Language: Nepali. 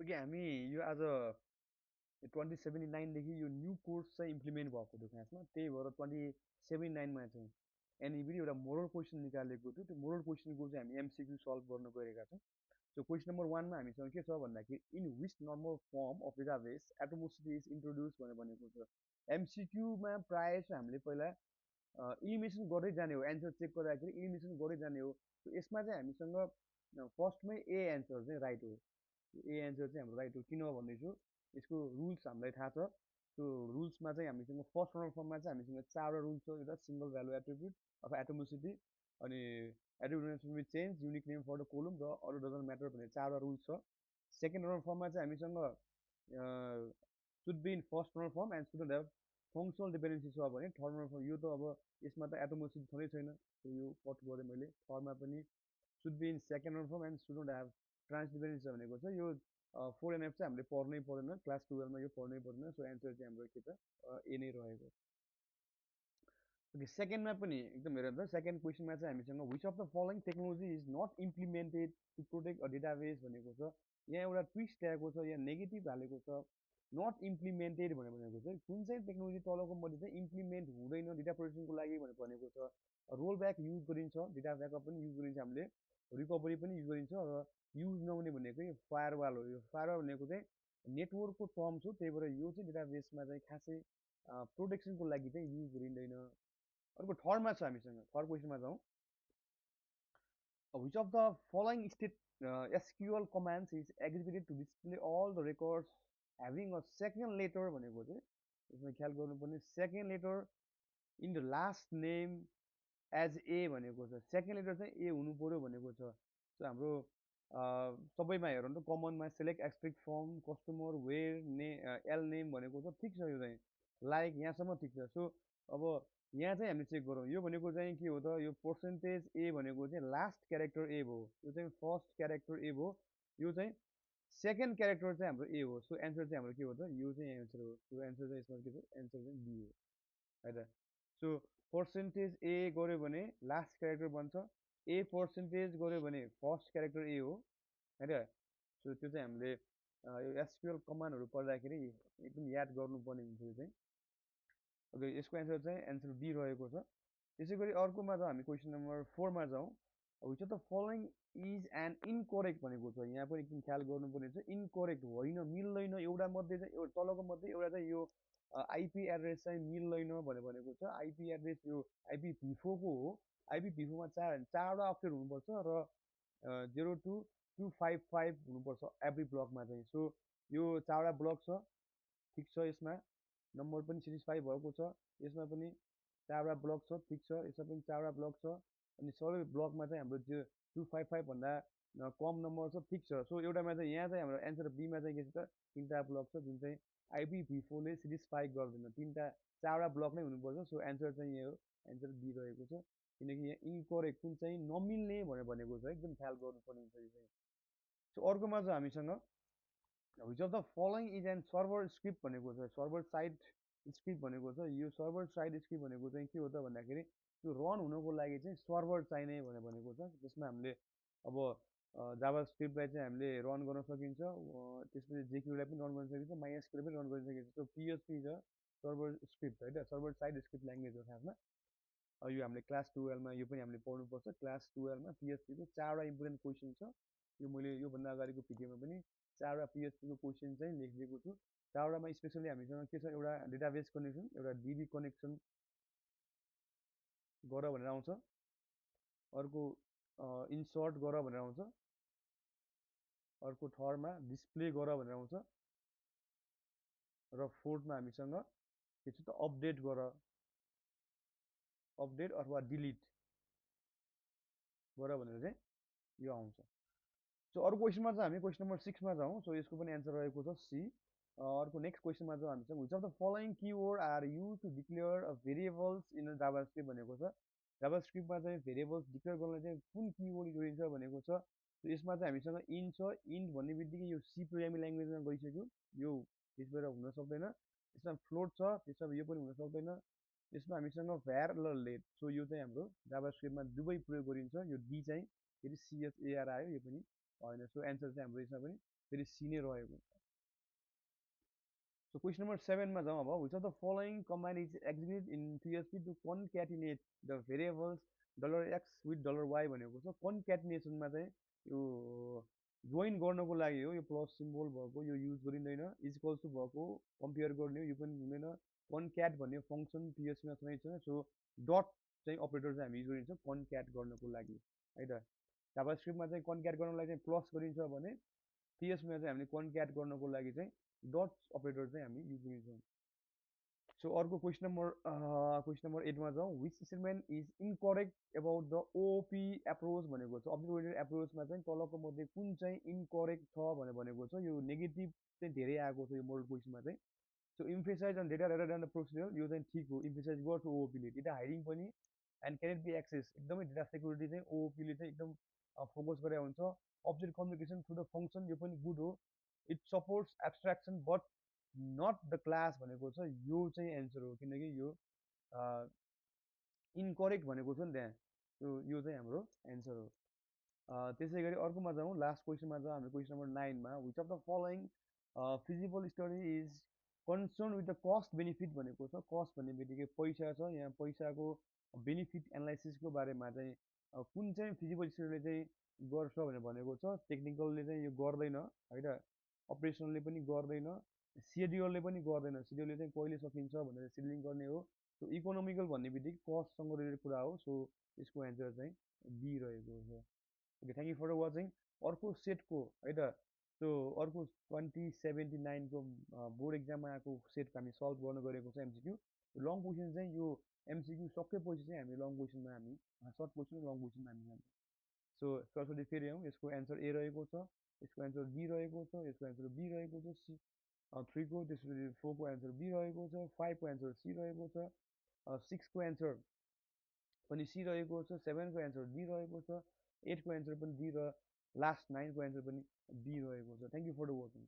कि हामी यो आज 2079 देखि यो न्यू कोर्स चाहिँ इम्प्लिमेन्ट भएको थियो खासमा, त्यही भएर 2079 चाहिँ एनइबीले एउटा मोडल क्वेसन निकालेको थियो। त्यो मोडल क्वेसनको चाहिँ हामी एमसिक्यू सल्भ गर्न गएका छौँ। सो क्वेसन नम्बर 1मा हामीसँग के छ भन्दाखेरि in which normal form of database atomicity is introduce भनेर भनेको छ। एमसिक्यूमा प्रायः चाहिँ हामीले पहिला इलिमिनेसन गर्दै जाने हो, एन्सर चेक गर्दाखेरि इलिमिनेसन गर्दै जाने हो। यसमा चाहिँ हामीसँग फर्स्टमै ए एन्सर चाहिँ राइट हो। ए एन्सर चाहिँ हाम्रो राइट हो। किन भन्दैछु, यसको रुल्स हामीलाई थाहा छ। त्यो रुल्समा चाहिँ हामीसँग फर्स्ट नर्मल फर्ममा चाहिँ हामीसँग 4वटा रुल्स छ। एउटा सिङ्गल भ्यालु एट्रिब्युट अथवा एटोमोसिटी, अनि attribute with change, unique name for the column र अरू डजन्ट म्याटर भन्ने 4वटा रुल्स छ। सेकेन्ड नर्मल फर्ममा चाहिँ हामीसँग should be in first normal form and should have functional dependency छ भने थर्ड नर्मल फर्म, यो त अब यसमा त एटोमोसिटी छँदै छैन, यो कट गरेँ मैले। थर्डमा पनि should be in second normal form and should have trans dependency भनेको छ। यो 4NF चाहिँ हामीले पढ्नै पर्दैन, क्लास 12मा यो पढ्नै पर्दैन। सो एन्सर चाहिँ हाम्रो के छ, ए नै रहेको। ओके, सेकेन्डमा पनि एकदम हेर त, सेकेन्ड क्वेसनमा चाहिँ हामीसँग which of the following technology is not implemented to protect a database भनेको छ। यहाँ एउटा ट्विस्ट आएको छ, यहाँ नेगेटिभ हालेको छ, नट इम्प्लिमेन्टेड भनेको छ। कुन चाहिँ टेक्नोलोजी तलको मध्ये चाहिँ इम्प्लिमेन्ट हुँदैन डेटा प्रोटेक्सनको लागि भनेर भनेको छ। रोल ब्याक युज गरिन्छ, डेटा ब्याकअप पनि युज गरिन्छ, हामीले रिकभरी पनि युज गरिन्छ। र युज नहुने भनेको फायरवाल हो। यो फायरवाल भनेको चाहिँ नेटवर्कको टर्म्स हो, त्यही भएर यो चाहिँ डेटाबेसमा चाहिँ खासै प्रोटेक्सनको लागि चाहिँ युज गरिँदैन। अर्को थर्डमा छ हामीसँग, थर्ड क्वेसनमा जाउँ। Which of the following state SQL commands is executed to display all the records having a second letter भनेको चाहिँ यसमा ख्याल गर्नुपर्ने, second letter in the last name as A भनेको छ। सेकेन्ड लेटर चाहिँ ए हुनु पर्यो भनेको छ। सो हाम्रो सबैमा हेरौँ त, कमनमा सेलेक्ट एक्सट्रिक्ट फर्म कस्टमर वेयर ने एल नेम भनेको छ, ठिक छ। यो चाहिँ लाइक यहाँसम्म ठिक छ। सो अब यहाँ चाहिँ हामीले चेक गरौँ, यो भनेको चाहिँ के हो त, यो पर्सेन्टेज ए भनेको चाहिँ लास्ट क्यारेक्टर ए भयो, यो चाहिँ फर्स्ट क्यारेक्टर ए भयो, यो चाहिँ सेकेन्ड क्यारेक्टर चाहिँ हाम्रो ए हो। सो एन्सर चाहिँ हाम्रो के हो त, यो चाहिँ एन्सर हो। सो एन्सर चाहिँ यसमा के छ, एन्सर चाहिँ बी हो, है त। सो पर्सेन्टेज ए गऱ्यो भने लास्ट क्यारेक्टर बन्छ, ए पर्सेन्टेज गऱ्यो भने फर्स्ट क्यारेक्टर ए हो, है त। सो त्यो चाहिँ हामीले यो एसक्युएल कमान्डहरू पढ्दाखेरि एकदम याद गर्नुपर्ने हुन्छ यो चाहिँ। ओके, यसको एन्सर चाहिँ एन्सर बी रहेको छ। त्यसै गरी अर्कोमा जाउँ, हामी क्वेसन नम्बर 4मा जाउँ। Which of the following is an incorrect भनेको छ। यहाँ पनि एकदम ख्याल गर्नुपर्ने छ, इनकरेक्ट होइन, मिल्दैन। एउटा मध्ये चाहिँ तलको मध्ये एउटा चाहिँ यो आइपी एड्रेस चाहिँ मिल्दैन भनेर भनेको छ। आइपी एड्रेस यो आइपी भिफोको हो। आइपी भिफोमा चारवटा अक्षर हुनुपर्छ र 02255 हुनुपर्छ एभ्री ब्लकमा चाहिँ। सो यो 4वटा ब्लक छ, ठिक छ। यसमा नम्बर पनि सेटिस्फाई भएको छ, यसमा पनि 4वटा ब्लक छ, ठिक छ। यसमा पनि 4वटा ब्लक छ, अनि सबै ब्लकमा चाहिँ हाम्रो 255 भन्दा कम नम्बर छ, ठिक छ। सो एउटामा चाहिँ यहाँ चाहिँ हाम्रो एन्सर बीमा चाहिँ के छ त, 3टा ब्लक छ, जुन चाहिँ आइपी भिफोले सेटिस्फाई गर्दैन। 4वटा ब्लक नै हुनुपर्छ। सो एन्सर चाहिँ यो हो, एन्सर बी रहेको छ। किनकि यहाँ इनकरेक्ट कुन चाहिँ नमिल्ने भनेर भनेको छ, एकदम ख्याल गर्नुपर्ने हुन्छ यो चाहिँ। सो अर्कोमा चाहिँ हामीसँग which of the following is an server script भनेको छ। सर्भर साइड स्क्रिप्ट भनेको छ। यो सर्भर साइड स्क्रिप्ट भनेको चाहिँ के हो त भन्दाखेरि त्यो रन हुनको लागि चाहिँ सर्भर चाहिने भनेर भनेको छ। त्यसमा हामीले अब जाभा स्क्रिप्टलाई चाहिँ हामीले रन गर्न सकिन्छ, त्यसपछि जेक्यूलाई पनि रन गर्न सकिन्छ, माइएसक्यूलाई पनि रन गर्न सकिन्छ। त्यो पिएचपी छ सर्भर स्क्रिप्ट, है त, सर्भर साइड स्क्रिप्ट ल्याङ्ग्वेज हो खासमा। यो हामीले क्लास 12मा यो पनि हामीले पढ्नुपर्छ। क्लास 12मा पिएचपीको 4वटा इम्पोर्टेन्ट क्वेसन छ। यो मैले योभन्दा अगाडिको भिडियोमा पनि 4वटा पिएचपीको क्वेसन चाहिँ लेखिदिएको छु। 4वटामा स्पेसली हामीसँग के छ, एउटा डेटाबेस कनेक्सन, एउटा डिबी कनेक्सन गर भनेर आउँछ, अर्को इन्सर्ट गर भनेर आउँछ, अर्को थर्डमा डिस्प्ले गर भनेर आउँछ, र फोर्थमा हामीसँग के छ त, अपडेट गर, अपडेट अथवा डिलिट गर भनेर चाहिँ यो आउँछ। सो अर्को क्वेसनमा चाहिँ हामी क्वेसन नम्बर 6मा जाउँ। सो यसको पनि एन्सर रहेको छ सी। अर्को नेक्स्ट क्वेसनमा चाहिँ हामीसँग which of the following keyword are use to declare a variables in a JavaScript भनेको छ। जाभास्क्रिप्टमा चाहिँ भेरिएबल्स डिक्लेयर गर्नलाई चाहिँ कुन किवर्ड युज गरिन्छ भनेको छ। यसमा चाहिँ हामीसँग इन छ। इन्ट भन्ने बित्तिकै यो सी प्रोग्रामिङ ल्याङ्ग्वेजमा गइसक्यो, यो त्यसबाट हुन सक्दैन। यसमा फ्लोट छ, त्यसमा यो पनि हुन सक्दैन। यसमा हामीसँग भ्यार र लेट, सो यो चाहिँ हाम्रो जाभास्क्रिप्टमा दुवै प्रयोग गरिन्छ। यो डी चाहिँ फेरि सिएचएआर आयो, यो पनि होइन। सो एन्सर चाहिँ हाम्रो यसमा पनि फेरि सी नै रहेको। सो क्वेसन नम्बर 7 मा जाउँ अब। Which of the following command is execute in PHP to concatenate the variables $x with $y भनेको छ। कन्क्याटिनेसनमा चाहिँ यो जोइन गर्नको लागि हो, यो प्लस सिम्बल भएको यो युज गरिँदैन। इजकल्स टु भएको कम्पेयर गर्ने हो, यो पनि हुँदैन। कन्क्याट भन्ने फङ्सन PHP मा कुनै छैन। सो डट चाहिँ अपरेटर चाहिँ हामी युज गरिन्छ कन्क्याट गर्नको लागि है त। जाभास्क्रिप्टमा चाहिँ कन्क्याट गर्नको लागि चाहिँ प्लस गरिन्छ भने PHP मा चाहिँ हामीले कन्क्याट गर्नको लागि चाहिँ डट अपरेटर चाहिँ हामी युज गरिन्छौँ। सो अर्को क्वेसन नम्बर 8 मा जाउँ। Which statement is incorrect about the OP approach भनेको छ। अब्जेक्ट ओरिएन्टेड एप्रोचमा चाहिँ तलको मध्ये कुन चाहिँ इनकरेक्ट छ भनेर भनेको छ। यो नेगेटिभ चाहिँ धेरै आएको छ यो मोडल क्वेसनमा चाहिँ। So emphasize on data rather than the procedure, यो चाहिँ ठिक हो। इम्फेसाइज गर्छ ओओपीले, डेटा हाइडिङ पनि एन्ड क्यानट बी एक्सेस, एकदमै डेटा सेक्युरिटी चाहिँ ओओपीले चाहिँ एकदम फोकस गरेर हुन्छ। Object communication through the function, यो पनि गुड हो। It supports abstraction but not the class भनेको छ। यो चाहिँ एन्सर हो, किनकि यो इनकरेक्ट भनेको छ नि त्यहाँ। यो चाहिँ हाम्रो एन्सर हो। त्यसै गरी अर्कोमा जाउँ, लास्ट क्वेसनमा जाउँ हाम्रो क्वेसन नम्बर 9 मा। Which of the following feasible study is concern with the cost benefit भनेको छ। कस्ट भन्ने बित्तिकै पैसा छ, यहाँ पैसाको बेनिफिट एनालाइसिसको बारेमा चाहिँ कुन चाहिँ फिजिबल स्टडीले चाहिँ गर्छ भनेर भनेको छ। टेक्निकलले चाहिँ यो गर्दैन है त, अपरेसनलले पनि गर्दैन, सेड्युलले पनि गर्दैन। सेड्युलले चाहिँ कहिले सकिन्छ भनेर सेड्युलिङ गर्ने हो। सो इकोनोमिकल भन्ने बित्तिकै कस्टसँग रिलेटेड कुरा हो। सो यसको एन्सर चाहिँ बी रहेको छ। Okay, thank you for watching. अर्को सेटको है त, सो अर्को 2079को बोर्ड एक्जाममा आएको सेटको हामी सल्भ गर्न गएको छ एमसिक्यू। लङ क्वेसन चाहिँ यो एमसिक्यू सकेपछि चाहिँ हामी लङ क्वेसनमा हामी सर्ट क्वेसन लङ क्वेसनमा हामी जान्छौँ। सो सरस्वती फेरि आउँ। यसको एन्सर ए रहेको छ, यसको एन्सर बी रहेको छ, यसको एन्सर बी रहेको छ, 3को, त्यसपछि 4को एन्सर बी रहेको छ, 5को एन्सर सी रहेको छ, 6को एन्सर पनि सी रहेको छ, 7को एन्सर डी रहेको छ, 8को एन्सर पनि डी र लास्ट 9को एन्सर पनि बी रहेको छ। Thank you for the watching.